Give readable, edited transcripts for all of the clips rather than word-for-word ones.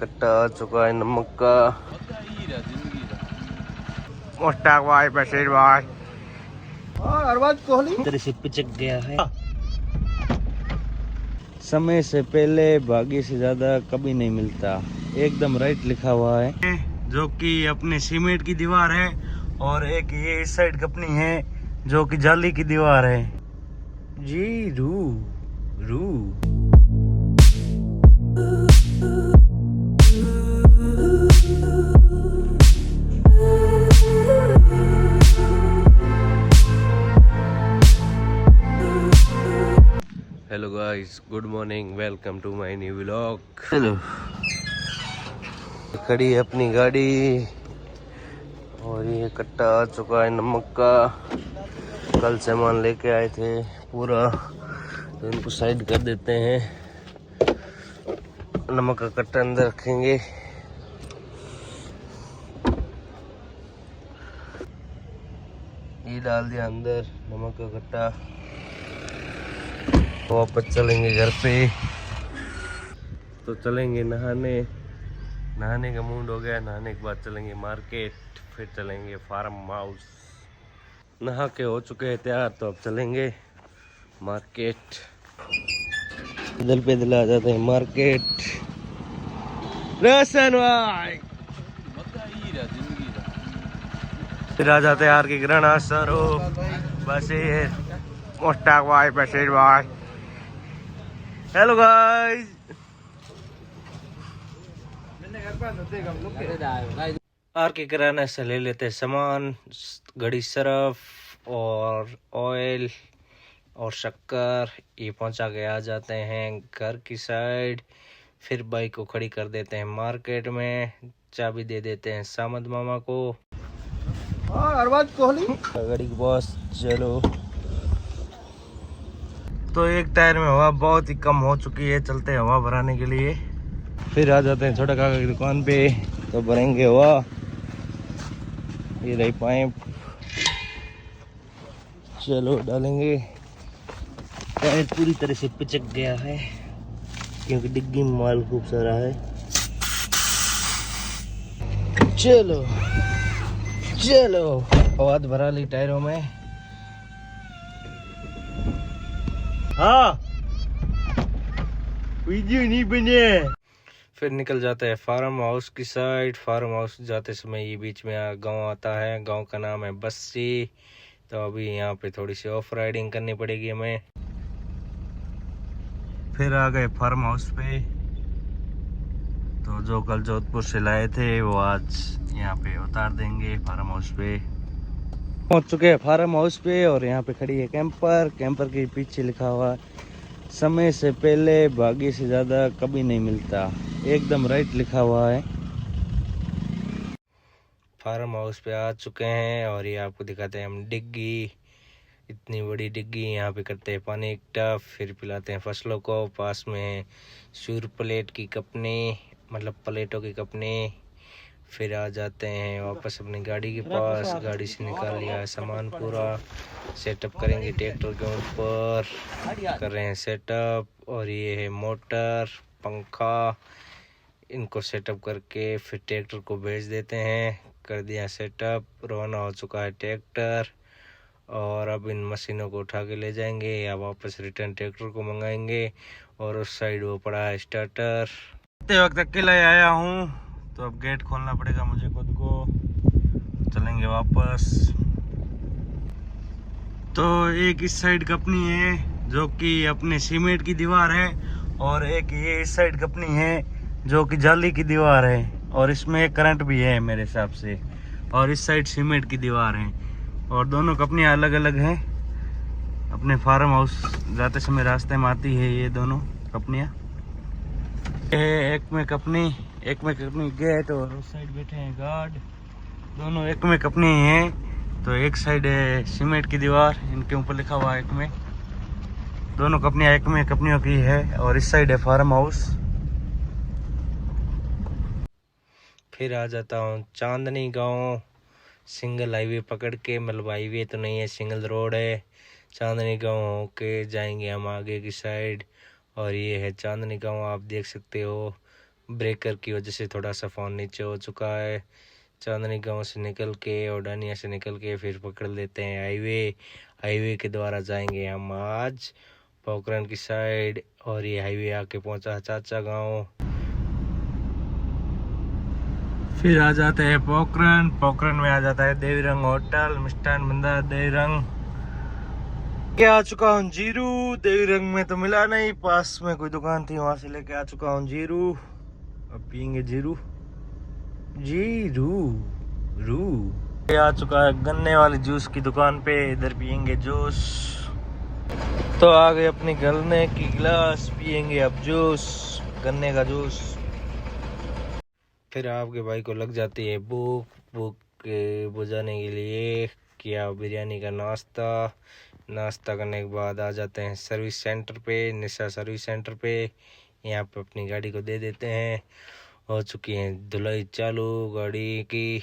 कट्टा आ चुका है नमक का। मुश्ताक भाई, बशीर भाई, अरबाज कोहली तेरे से पिचक गया है। समय से पहले भाग्य से ज्यादा कभी नहीं मिलता, एकदम राइट लिखा हुआ है। जो कि अपने सीमेंट की दीवार है और एक ये इस साइड अपनी है जो कि जाली की दीवार है जी। रू रू hello guys, good morning, welcome to my new vlog. Hello, खड़ी है अपनी गाड़ी और ये कट्टा आ चुका है नमक का। कल सामान लेके आए थे पूरा, तो इनको साइड कर देते हैं। नमक का कट्टा अंदर रखेंगे। ये डाल दिया अंदर नमक का कट्टा। वापस चलेंगे घर पे, तो चलेंगे नहाने का मूड हो गया। नहाने के बाद चलेंगे मार्केट, फिर चलेंगे फार्म हाउस। नहा के हो चुके हैं तैयार, तो अब चलेंगे मार्केट। पैदल पैदल आ जाते हैं मार्केट। रोशन भाई, फिर आ जाते हैं आर के किराना शॉप। बशीर, मुश्ताक भाई, बशीर भाई। हेलो गाइस, आर के किराना से ले लेते हैं सामान, घड़ी, सर्फ और ऑयल और शक्कर। ये पहुंचा के आ जाते हैं घर की साइड। फिर बाइक को खड़ी कर देते हैं मार्केट में, चाबी दे देते हैं सामद मामा को। अरबाज कोहली गाड़ी के बॉस। चलो, तो एक टायर में हवा बहुत ही कम हो चुकी है, चलते हैं हवा भराने के लिए। फिर आ जाते हैं छोटा काका की दुकान पे, तो भरेंगे हवा। ये रही पाइप, चलो डालेंगे। टायर पूरी तरह से पिचक गया है क्योंकि डिग्गी में माल खूब सारा है। चलो चलो, हवा भरा ली टायरों में। हाँ, वीडियो नहीं बने। फिर निकल जाता है फार्म हाउस की साइड। फार्म हाउस जाते समय ये बीच में गांव आता है, गांव का नाम है बस्सी। तो अभी यहाँ पे थोड़ी सी ऑफ राइडिंग करनी पड़ेगी हमें। फिर आ गए फार्म हाउस पे। तो जो कल जोधपुर से लाए थे वो आज यहाँ पे उतार देंगे फार्म हाउस पे। पहुँच चुके हैं फार्म हाउस पे और यहाँ पे खड़ी है कैंपर। कैंपर के पीछे लिखा हुआ समय से पहले भाग्य से ज्यादा कभी नहीं मिलता, एकदम राइट लिखा हुआ है। फार्म हाउस पे आ चुके हैं और ये आपको दिखाते हैं हम डिग्गी। इतनी बड़ी डिग्गी, यहाँ पे करते हैं पानी इकट्ठा, फिर पिलाते हैं फसलों को। पास में सूर प्लेट की कपनी, मतलब प्लेटों की कपनी। फिर आ जाते हैं वापस अपनी गाड़ी के पास। गाड़ी से निकाल लिया है सामान पूरा। सेटअप करेंगे ट्रैक्टर के ऊपर, कर रहे हैं सेटअप। और ये है मोटर, पंखा, इनको सेटअप करके फिर ट्रैक्टर को भेज देते हैं। कर दिया सेटअप, रवाना हो चुका है ट्रैक्टर। और अब इन मशीनों को उठा के ले जाएंगे या वापस रिटर्न ट्रैक्टर को मंगाएंगे। और उस साइड वो पड़ा है स्टार्टर। इतने वक्त अकेला आया हूँ, तो अब गेट खोलना पड़ेगा मुझे खुद को। चलेंगे वापस। तो एक इस साइड कंपनी है जो कि अपने सीमेंट की दीवार है और एक ये इस साइड कंपनी है जो कि जाली की दीवार है। और इसमें एक करंट भी है मेरे हिसाब से। और इस साइड सीमेंट की दीवार है और दोनों कंपनियां अलग अलग हैं। अपने फार्म हाउस जाते समय रास्ते में आती है ये दोनों कंपनियां। एक में कंपनी गेट और उस साइड बैठे हैं गार्ड। दोनों एक में कंपनी हैं। तो एक साइड है सीमेंट की दीवार, इनके ऊपर लिखा हुआ है एक में। दोनों कंपनियां एक में कंपनियों की है। और इस साइड है फार्म हाउस। फिर आ जाता हूँ चांदनी गांव। सिंगल हाईवे पकड़ के, मतलब हाईवे तो नहीं है, सिंगल रोड है। चांदनी गांव होके जाएंगे हम आगे की साइड। और ये है चांदनी गांव, आप देख सकते हो। ब्रेकर की वजह से थोड़ा सा फ़ोन नीचे हो चुका है। चांदनी गांव से निकल के और डानिया से निकल के फिर पकड़ लेते हैं हाईवे के द्वारा जाएंगे हम आज पोखरण की साइड। और ये हाईवे आके पहुंचा चाचा गांव। फिर आ जाते हैं पोखरण में आ जाता है देवीरंग होटल मिष्ठान भंडार देवीरंग। क्या आ चुका हूँ जीरू। देवीरंग में तो मिला नहीं, पास में कोई दुकान थी वहां से लेके आ चुका हूँ जीरू। अब पियेंगे जीरू रू। ये आ चुका है गन्ने वाली जूस की दुकान पे, इधर पियेंगे जूस। तो आ गए अपनी गन्ने की गिलास, पियेंगे अब जूस, गन्ने का जूस। फिर आपके भाई को लग जाती है भूख बुझाने के लिए किया बिरयानी का नाश्ता करने के बाद आ जाते हैं सर्विस सेंटर पे, निशा सर्विस सेंटर पे। यहाँ पे अपनी गाड़ी को दे देते हैं। हो चुकी है धुलाई चालू गाड़ी की।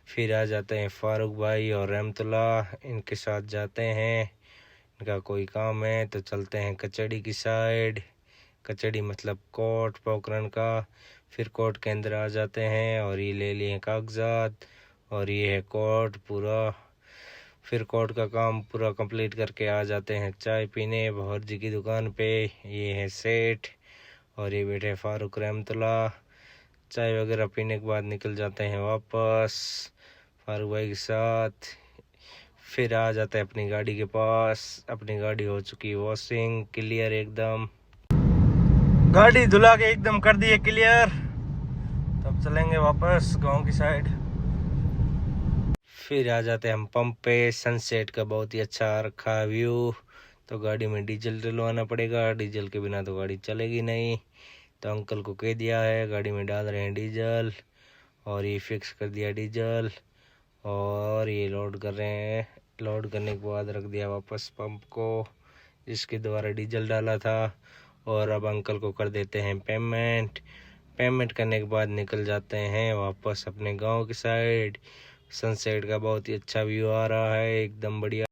फिर आ जाते हैं फारूक भाई और रहमतुल्ला, इनके साथ जाते हैं, इनका कोई काम है तो चलते हैं कचहरी की साइड। कचहरी मतलब कोर्ट पोखरण का। फिर कोर्ट के अंदर आ जाते हैं और ये ले लिए कागजात और ये है कोर्ट पूरा। फिर कोर्ट का काम पूरा कंप्लीट करके आ जाते हैं चाय पीने बहर जी की दुकान पे। ये है सेठ और ये बैठे फारूक रहमतुल्ला। चाय वगैरह पीने के बाद निकल जाते हैं वापस फारूक भाई के साथ। फिर आ जाते हैं अपनी गाड़ी के पास। अपनी गाड़ी हो चुकी है वॉशिंग क्लियर एकदम, गाड़ी धुला के एकदम कर दी है क्लियर। तब चलेंगे वापस गांव की साइड। फिर आ जाते हैं हम पंप पे। सनसेट का बहुत ही अच्छा रखा है व्यू। तो गाड़ी में डीजल डलवाना पड़ेगा, डीजल के बिना तो गाड़ी चलेगी नहीं। तो अंकल को कह दिया है, गाड़ी में डाल रहे हैं डीजल और ये फिक्स कर दिया डीजल और ये लोड कर रहे हैं। लोड करने के बाद रख दिया वापस पंप को जिसके द्वारा डीजल डाला था। और अब अंकल को कर देते हैं पेमेंट करने के बाद निकल जाते हैं वापस अपने गांव की साइड। सनसेट का बहुत ही अच्छा व्यू आ रहा है, एकदम बढ़िया।